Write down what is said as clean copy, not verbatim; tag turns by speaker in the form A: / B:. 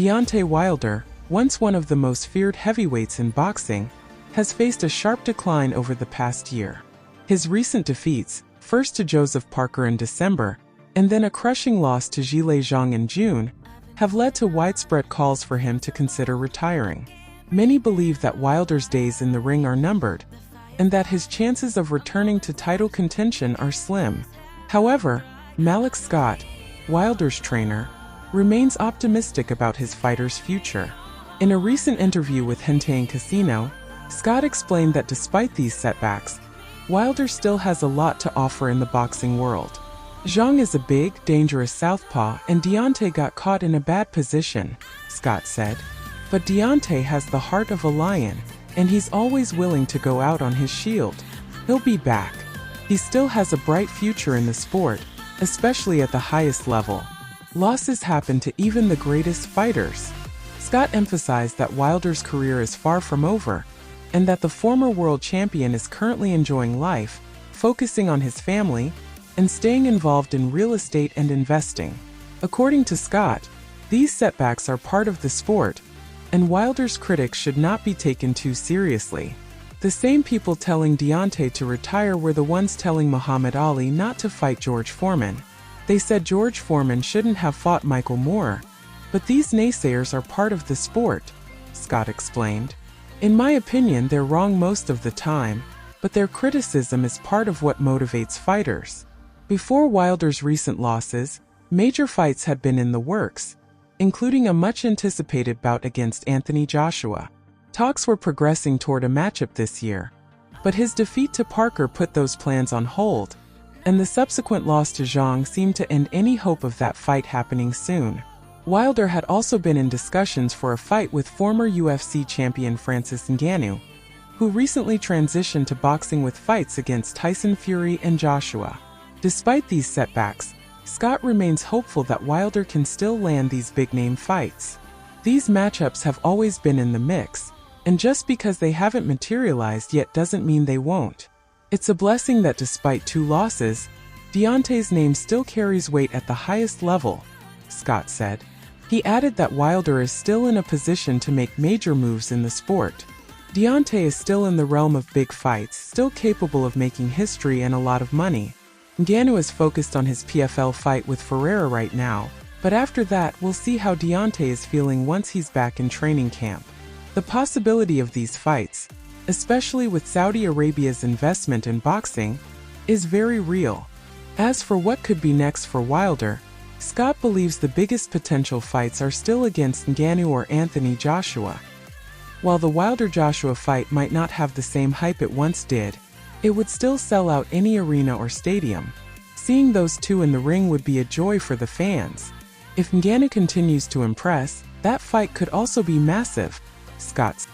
A: Deontay Wilder, once one of the most feared heavyweights in boxing, has faced a sharp decline over the past year. His recent defeats, first to Joseph Parker in December, and then a crushing loss to Zhilei Zhang in June, have led to widespread calls for him to consider retiring. Many believe that Wilder's days in the ring are numbered, and that his chances of returning to title contention are slim. However, Malik Scott, Wilder's trainer, remains optimistic about his fighter's future. In a recent interview with Hentang Casino, Scott explained that despite these setbacks, Wilder still has a lot to offer in the boxing world. Zhang is a big, dangerous southpaw, and Deontay got caught in a bad position, Scott said. But Deontay has the heart of a lion, and he's always willing to go out on his shield. He'll be back. He still has a bright future in the sport, especially at the highest level. Losses happen to even the greatest fighters. Scott emphasized that Wilder's career is far from over, and that the former world champion is currently enjoying life, focusing on his family, and staying involved in real estate and investing. According to Scott, these setbacks are part of the sport, and Wilder's critics should not be taken too seriously. The same people telling Deontay to retire were the ones telling Muhammad Ali not to fight George Foreman. They said George Foreman shouldn't have fought Michael Moore. But these naysayers are part of the sport, Scott explained. In my opinion, they're wrong most of the time, but their criticism is part of what motivates fighters. Before Wilder's recent losses, major fights had been in the works, including a much-anticipated bout against Anthony Joshua. Talks were progressing toward a matchup this year, but his defeat to Parker put those plans on hold, and the subsequent loss to Zhang seemed to end any hope of that fight happening soon. Wilder had also been in discussions for a fight with former UFC champion Francis Ngannou, who recently transitioned to boxing with fights against Tyson Fury and Joshua. Despite these setbacks, Scott remains hopeful that Wilder can still land these big-name fights. These matchups have always been in the mix, and just because they haven't materialized yet doesn't mean they won't. It's a blessing that despite 2 losses, Deontay's name still carries weight at the highest level, Scott said. He added that Wilder is still in a position to make major moves in the sport. Deontay is still in the realm of big fights, still capable of making history and a lot of money. Ngannou is focused on his PFL fight with Ferreira right now, but after that we'll see how Deontay is feeling once he's back in training camp. The possibility of these fights, especially with Saudi Arabia's investment in boxing, is very real. As for what could be next for Wilder, Scott believes the biggest potential fights are still against Ngannou or Anthony Joshua. While the Wilder-Joshua fight might not have the same hype it once did, it would still sell out any arena or stadium. Seeing those two in the ring would be a joy for the fans. If Ngannou continues to impress, that fight could also be massive, Scott said.